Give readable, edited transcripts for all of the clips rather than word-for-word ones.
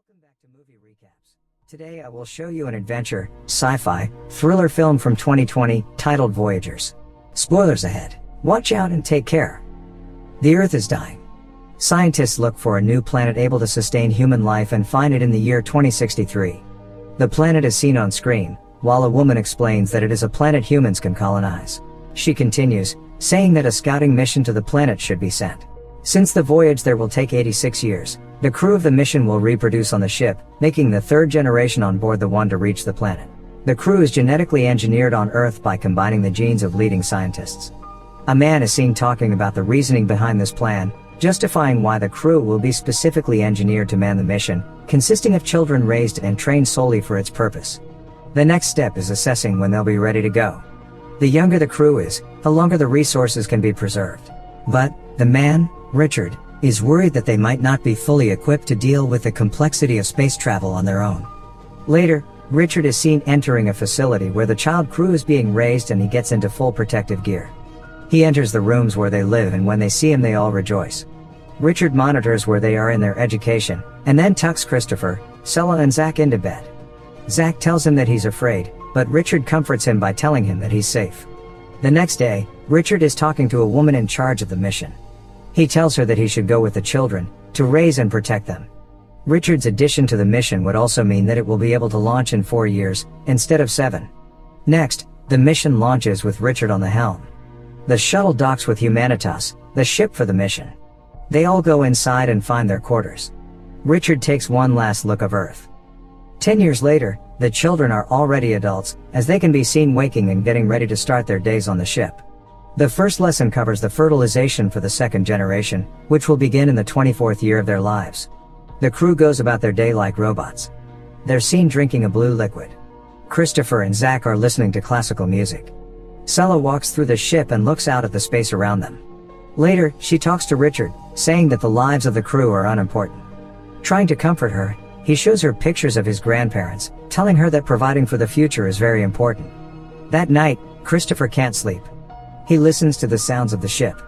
Welcome back to Movie Recaps. Today I will show you an adventure, sci-fi, thriller film from 2020 titled Voyagers. Spoilers ahead. Watch out and take care. The Earth is dying. Scientists look for a new planet able to sustain human life and find it in the year 2063. The planet is seen on screen, while a woman explains that it is a planet humans can colonize. She continues, saying that a scouting mission to the planet should be sent. Since the voyage there will take 86 years, the crew of the mission will reproduce on the ship, making the third generation on board the one to reach the planet. The crew is genetically engineered on Earth by combining the genes of leading scientists. A man is seen talking about the reasoning behind this plan, justifying why the crew will be specifically engineered to man the mission, consisting of children raised and trained solely for its purpose. The next step is assessing when they'll be ready to go. The younger the crew is, the longer the resources can be preserved. But, the man, Richard, is worried that they might not be fully equipped to deal with the complexity of space travel on their own. Later, Richard is seen entering a facility where the child crew is being raised and he gets into full protective gear. He enters the rooms where they live and when they see him they all rejoice. Richard monitors where they are in their education, and then tucks Christopher, Sella and Zach into bed. Zach tells him that he's afraid, but Richard comforts him by telling him that he's safe. The next day, Richard is talking to a woman in charge of the mission. He tells her that he should go with the children, to raise and protect them. Richard's addition to the mission would also mean that it will be able to launch in 4 years, instead of 7. Next, the mission launches with Richard on the helm. The shuttle docks with Humanitas, the ship for the mission. They all go inside and find their quarters. Richard takes one last look of Earth. 10 years later, the children are already adults, as they can be seen waking and getting ready to start their days on the ship. The first lesson covers the fertilization for the second generation, which will begin in the 24th year of their lives. The crew goes about their day like robots. They're seen drinking a blue liquid. Christopher and Zach are listening to classical music. Sella walks through the ship and looks out at the space around them. Later, she talks to Richard, saying that the lives of the crew are unimportant. Trying to comfort her, he shows her pictures of his grandparents, telling her that providing for the future is very important. That night, Christopher can't sleep. He listens to the sounds of the ship.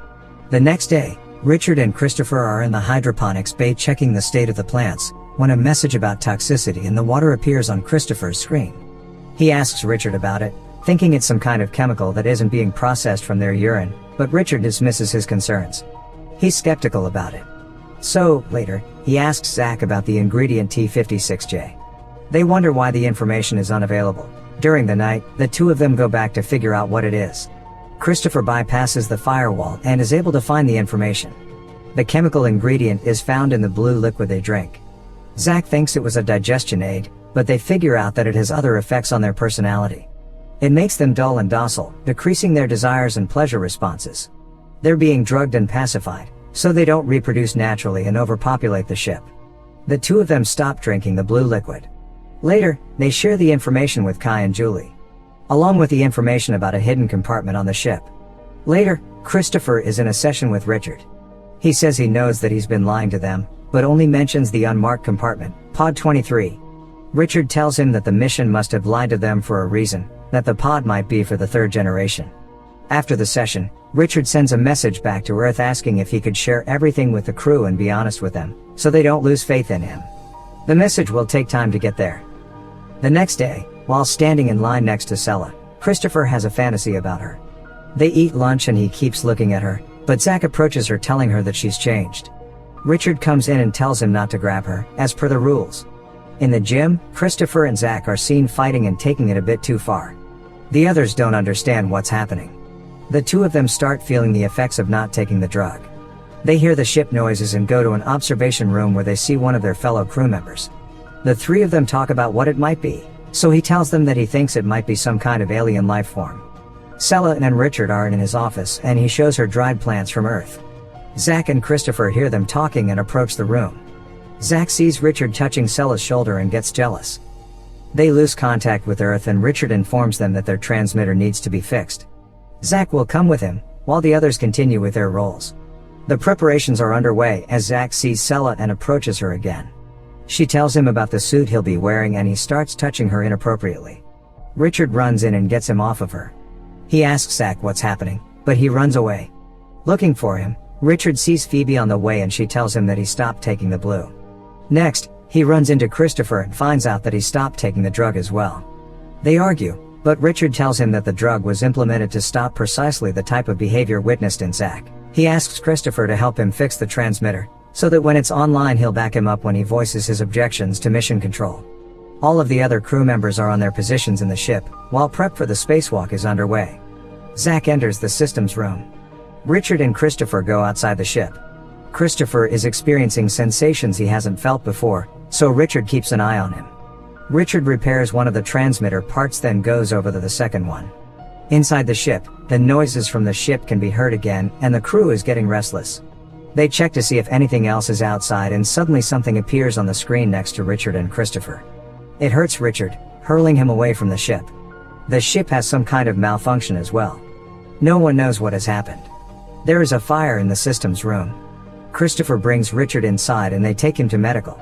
The next day, Richard and Christopher are in the hydroponics bay checking the state of the plants, when a message about toxicity in the water appears on Christopher's screen. He asks Richard about it, thinking it's some kind of chemical that isn't being processed from their urine, but Richard dismisses his concerns. He's skeptical about it. So, later, he asks Zach about the ingredient T56J. They wonder why the information is unavailable. During the night, the two of them go back to figure out what it is. Christopher bypasses the firewall and is able to find the information. The chemical ingredient is found in the blue liquid they drink. Zach thinks it was a digestion aid, but they figure out that it has other effects on their personality. It makes them dull and docile, decreasing their desires and pleasure responses. They're being drugged and pacified, so they don't reproduce naturally and overpopulate the ship. The two of them stop drinking the blue liquid. Later, they share the information with Kai and Julie, along with the information about a hidden compartment on the ship. Later, Christopher is in a session with Richard. He says he knows that he's been lying to them, but only mentions the unmarked compartment, Pod 23. Richard tells him that the mission must have lied to them for a reason, that the pod might be for the third generation. After the session, Richard sends a message back to Earth asking if he could share everything with the crew and be honest with them, so they don't lose faith in him. The message will take time to get there. The next day, while standing in line next to Sella, Christopher has a fantasy about her. They eat lunch and he keeps looking at her, but Zach approaches her telling her that she's changed. Richard comes in and tells him not to grab her, as per the rules. In the gym, Christopher and Zach are seen fighting and taking it a bit too far. The others don't understand what's happening. The two of them start feeling the effects of not taking the drug. They hear the ship noises and go to an observation room where they see one of their fellow crew members. The three of them talk about what it might be, so he tells them that he thinks it might be some kind of alien life form. Sella and Richard are in his office and he shows her dried plants from Earth. Zach and Christopher hear them talking and approach the room. Zach sees Richard touching Sella's shoulder and gets jealous. They lose contact with Earth and Richard informs them that their transmitter needs to be fixed. Zach will come with him, while the others continue with their roles. The preparations are underway as Zach sees Sella and approaches her again. She tells him about the suit he'll be wearing and he starts touching her inappropriately. Richard runs in and gets him off of her. He asks Zach what's happening, but he runs away. Looking for him, Richard sees Phoebe on the way and she tells him that he stopped taking the blue. Next, He runs into Christopher and finds out that he stopped taking the drug as well. They argue, but Richard tells him that the drug was implemented to stop precisely the type of behavior witnessed in Zach. He asks Christopher to help him fix the transmitter, so that when it's online he'll back him up when he voices his objections to mission control. All of the other crew members are on their positions in the ship, while prep for the spacewalk is underway. Zach enters the systems room. Richard and Christopher go outside the ship. Christopher is experiencing sensations he hasn't felt before, so Richard keeps an eye on him. Richard repairs one of the transmitter parts, then goes over to the second one. Inside the ship, the noises from the ship can be heard again, and the crew is getting restless. They check to see if anything else is outside, and suddenly something appears on the screen next to Richard and Christopher. It hurts Richard, hurling him away from the ship. The ship has some kind of malfunction as well. No one knows what has happened. There is a fire in the systems room. Christopher brings Richard inside and they take him to medical.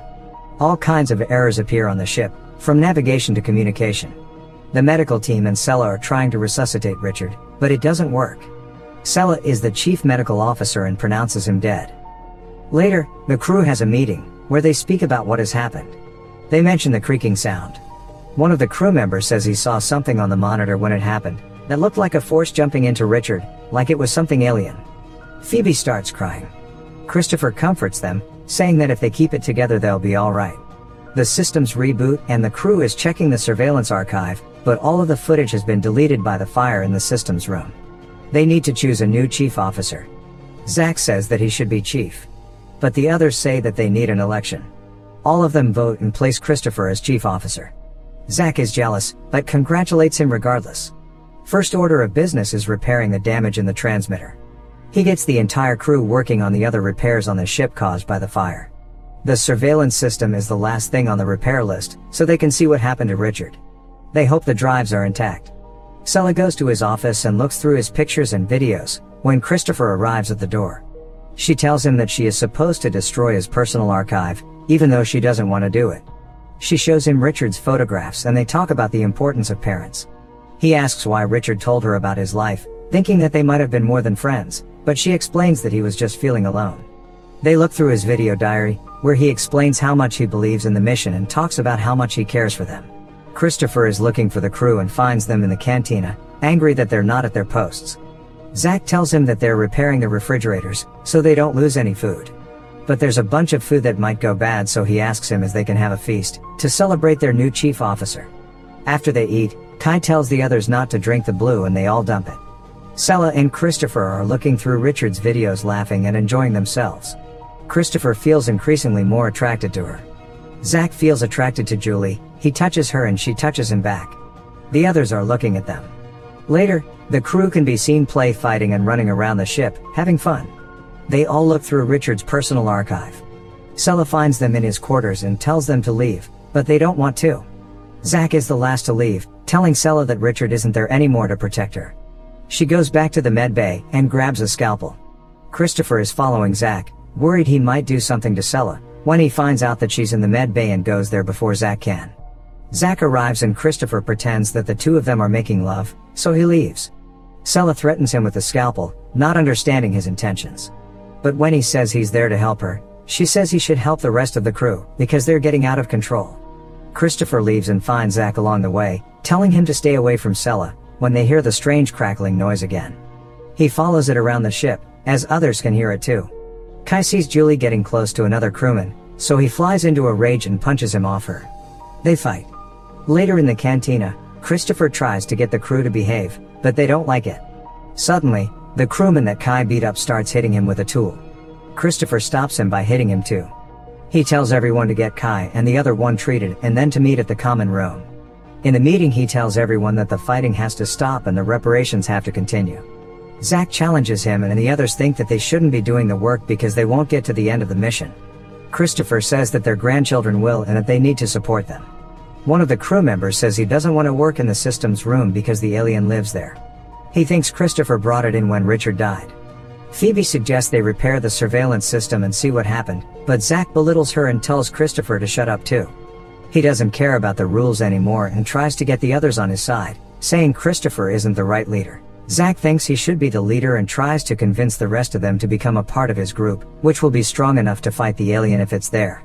All kinds of errors appear on the ship, from navigation to communication. The medical team and Sella are trying to resuscitate Richard, but it doesn't work. Sella is the chief medical officer and pronounces him dead. Later, the crew has a meeting, where they speak about what has happened. They mention the creaking sound. One of the crew members says he saw something on the monitor when it happened, that looked like a force jumping into Richard, like it was something alien. Phoebe starts crying. Christopher comforts them, saying that if they keep it together they'll be alright. The systems reboot and the crew is checking the surveillance archive, but all of the footage has been deleted by the fire in the systems room. They need to choose a new chief officer. Zach says that he should be chief. But the others say that they need an election. All of them vote and place Christopher as chief officer. Zach is jealous, but congratulates him regardless. First order of business is repairing the damage in the transmitter. He gets the entire crew working on the other repairs on the ship caused by the fire. The surveillance system is the last thing on the repair list, so they can see what happened to Richard. They hope the drives are intact. Sella goes to his office and looks through his pictures and videos, when Christopher arrives at the door. She tells him that she is supposed to destroy his personal archive, even though she doesn't want to do it. She shows him Richard's photographs and they talk about the importance of parents. He asks why Richard told her about his life, thinking that they might have been more than friends, but she explains that he was just feeling alone. They look through his video diary, where he explains how much he believes in the mission and talks about how much he cares for them. Christopher is looking for the crew and finds them in the cantina, angry that they're not at their posts. Zach tells him that they're repairing the refrigerators, so they don't lose any food. But there's a bunch of food that might go bad, so he asks him if they can have a feast, to celebrate their new chief officer. After they eat, Kai tells the others not to drink the blue and they all dump it. Sella and Christopher are looking through Richard's videos, laughing and enjoying themselves. Christopher feels increasingly more attracted to her. Zach feels attracted to Julie, he touches her and she touches him back. The others are looking at them. Later, the crew can be seen play fighting and running around the ship, having fun. They all look through Richard's personal archive. Sella finds them in his quarters and tells them to leave, but they don't want to. Zach is the last to leave, telling Sella that Richard isn't there anymore to protect her. She goes back to the med bay and grabs a scalpel. Christopher is following Zach, worried he might do something to Sella, when he finds out that she's in the med bay and goes there before Zach can. Zach arrives and Christopher pretends that the two of them are making love, so he leaves. Sella threatens him with the scalpel, not understanding his intentions. But when he says he's there to help her, she says he should help the rest of the crew, because they're getting out of control. Christopher leaves and finds Zach along the way, telling him to stay away from Sella, when they hear the strange crackling noise again. He follows it around the ship, as others can hear it too. Kai sees Julie getting close to another crewman, so he flies into a rage and punches him off her. They fight. Later in the cantina, Christopher tries to get the crew to behave, but they don't like it. Suddenly, the crewman that Kai beat up starts hitting him with a tool. Christopher stops him by hitting him too. He tells everyone to get Kai and the other one treated and then to meet at the common room. In the meeting he tells everyone that the fighting has to stop and the reparations have to continue. Zach challenges him and the others think that they shouldn't be doing the work because they won't get to the end of the mission. Christopher says that their grandchildren will and that they need to support them. One of the crew members says he doesn't want to work in the systems room because the alien lives there. He thinks Christopher brought it in when Richard died. Phoebe suggests they repair the surveillance system and see what happened, but Zach belittles her and tells Christopher to shut up too. He doesn't care about the rules anymore and tries to get the others on his side, saying Christopher isn't the right leader. Zach thinks he should be the leader and tries to convince the rest of them to become a part of his group, which will be strong enough to fight the alien if it's there.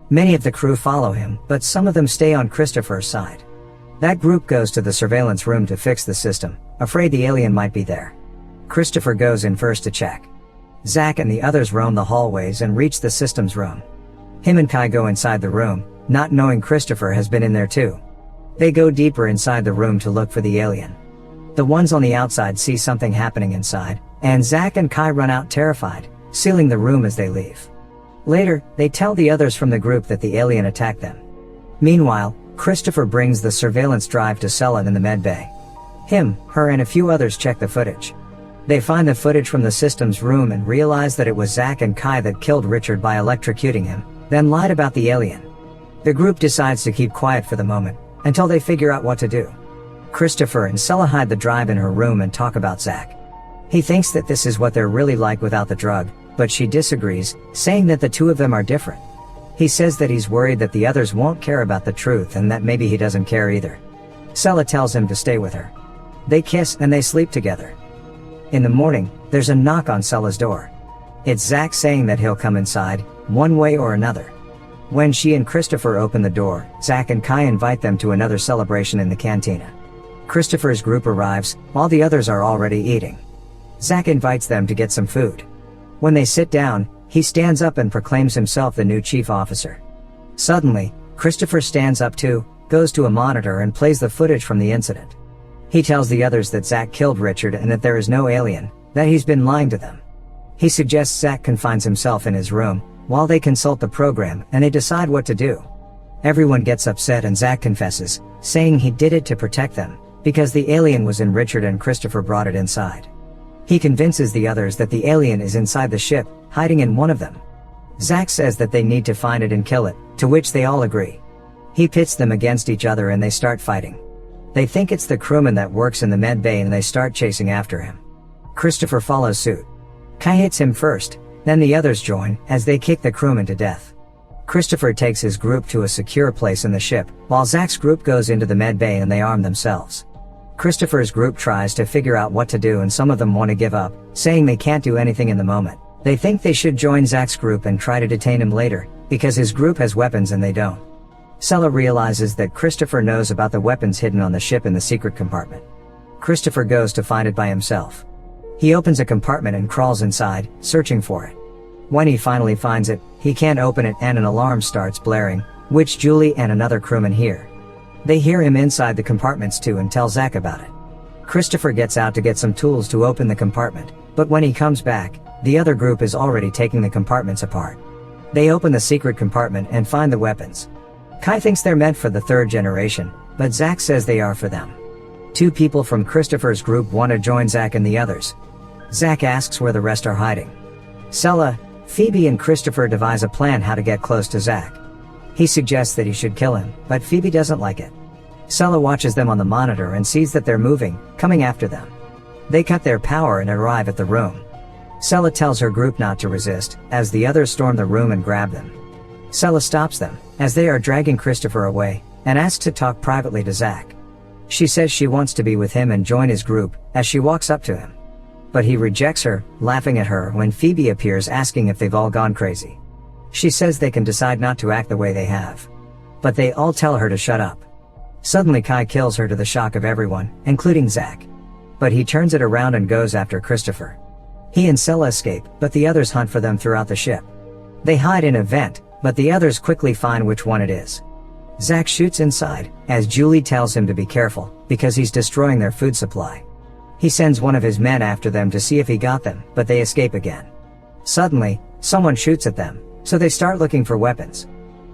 Many of the crew follow him, but some of them stay on Christopher's side. That group goes to the surveillance room to fix the system, afraid the alien might be there. Christopher goes in first to check. Zack and the others roam the hallways and reach the systems room. Him and Kai go inside the room, not knowing Christopher has been in there too. They go deeper inside the room to look for the alien. The ones on the outside see something happening inside, and Zack and Kai run out terrified, sealing the room as they leave. Later, they tell the others from the group that the alien attacked them. Meanwhile, Christopher brings the surveillance drive to Sella in the med bay. Him, her and a few others check the footage. They find the footage from the systems room and realize that it was Zack and Kai that killed Richard by electrocuting him, then lied about the alien. The group decides to keep quiet for the moment, until they figure out what to do. Christopher and Sella hide the drive in her room and talk about Zack. He thinks that this is what they're really like without the drug, but she disagrees, saying that the two of them are different. He says that he's worried that the others won't care about the truth and that maybe he doesn't care either. Sella tells him to stay with her. They kiss and they sleep together. In the morning, there's a knock on Sella's door. It's Zack saying that he'll come inside, one way or another. When she and Christopher open the door, Zack and Kai invite them to another celebration in the cantina. Christopher's group arrives, while the others are already eating. Zack invites them to get some food. When they sit down, he stands up and proclaims himself the new chief officer. Suddenly, Christopher stands up too, goes to a monitor and plays the footage from the incident. He tells the others that Zack killed Richard and that there is no alien, that he's been lying to them. He suggests Zack confines himself in his room, while they consult the program and they decide what to do. Everyone gets upset and Zack confesses, saying he did it to protect them, because the alien was in Richard and Christopher brought it inside. He convinces the others that the alien is inside the ship, hiding in one of them. Zack says that they need to find it and kill it, to which they all agree. He pits them against each other and they start fighting. They think it's the crewman that works in the med bay and they start chasing after him. Christopher follows suit. Kai hits him first, then the others join, as they kick the crewman to death. Christopher takes his group to a secure place in the ship, while Zack's group goes into the med bay and they arm themselves. Christopher's group tries to figure out what to do and some of them want to give up, saying they can't do anything in the moment. They think they should join Zack's group and try to detain him later, because his group has weapons and they don't. Sella realizes that Christopher knows about the weapons hidden on the ship in the secret compartment. Christopher goes to find it by himself. He opens a compartment and crawls inside, searching for it. When he finally finds it, he can't open it and an alarm starts blaring, which Julie and another crewman hear. They hear him inside the compartments too and tell Zack about it. Christopher gets out to get some tools to open the compartment, but when he comes back, the other group is already taking the compartments apart. They open the secret compartment and find the weapons. Kai thinks they're meant for the third generation, but Zack says they are for them. Two people from Christopher's group want to join Zack and the others. Zack asks where the rest are hiding. Sella, Phoebe and Christopher devise a plan how to get close to Zack. He suggests that he should kill him, but Phoebe doesn't like it. Sella watches them on the monitor and sees that they're moving, coming after them. They cut their power and arrive at the room. Sella tells her group not to resist, as the others storm the room and grab them. Sella stops them, as they are dragging Christopher away, and asks to talk privately to Zack. She says she wants to be with him and join his group, as she walks up to him. But he rejects her, laughing at her when Phoebe appears asking if they've all gone crazy. She says they can decide not to act the way they have. But they all tell her to shut up. Suddenly Kai kills her to the shock of everyone, including Zack. But he turns it around and goes after Christopher. He and Sella escape, but the others hunt for them throughout the ship. They hide in a vent, but the others quickly find which one it is. Zack shoots inside, as Julie tells him to be careful, because he's destroying their food supply. He sends one of his men after them to see if he got them, but they escape again. Suddenly, someone shoots at them, so they start looking for weapons.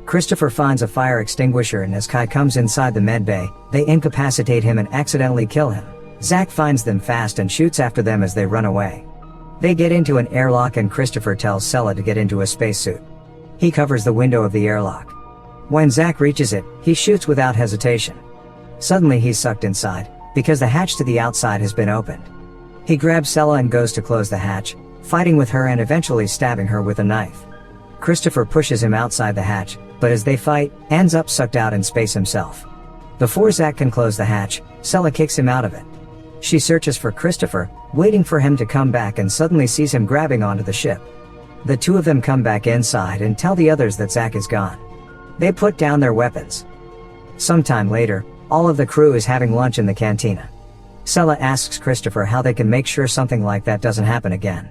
Christopher finds a fire extinguisher and as Kai comes inside the med bay, they incapacitate him and accidentally kill him. Zack finds them fast and shoots after them as they run away. They get into an airlock and Christopher tells Sella to get into a spacesuit. He covers the window of the airlock. When Zack reaches it, he shoots without hesitation. Suddenly he's sucked inside, because the hatch to the outside has been opened. He grabs Sella and goes to close the hatch, fighting with her and eventually stabbing her with a knife. Christopher pushes him outside the hatch, but as they fight, ends up sucked out in space himself. Before Zack can close the hatch, Sella kicks him out of it. She searches for Christopher, waiting for him to come back and suddenly sees him grabbing onto the ship. The two of them come back inside and tell the others that Zack is gone. They put down their weapons. Sometime later, all of the crew is having lunch in the cantina. Sella asks Christopher how they can make sure something like that doesn't happen again.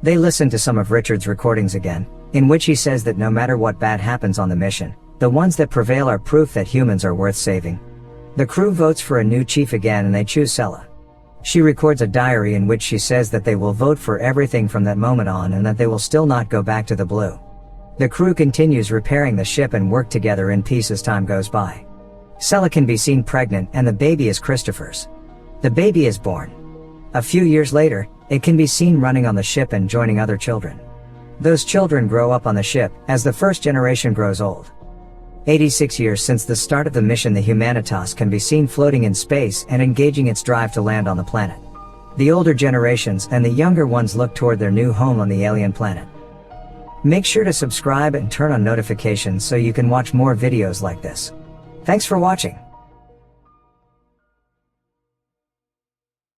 They listen to some of Richard's recordings again, in which he says that no matter what bad happens on the mission, the ones that prevail are proof that humans are worth saving. The crew votes for a new chief again and they choose Sella. She records a diary in which she says that they will vote for everything from that moment on and that they will still not go back to the blue. The crew continues repairing the ship and work together in peace as time goes by. Sella can be seen pregnant and the baby is Christopher's. The baby is born. A few years later, it can be seen running on the ship and joining other children. Those children grow up on the ship as the first generation grows old. 86 years since the start of the mission, the Humanitas can be seen floating in space and engaging its drive to land on the planet. The older generations and the younger ones look toward their new home on the alien planet. Make sure to subscribe and turn on notifications so you can watch more videos like this. Thanks for watching.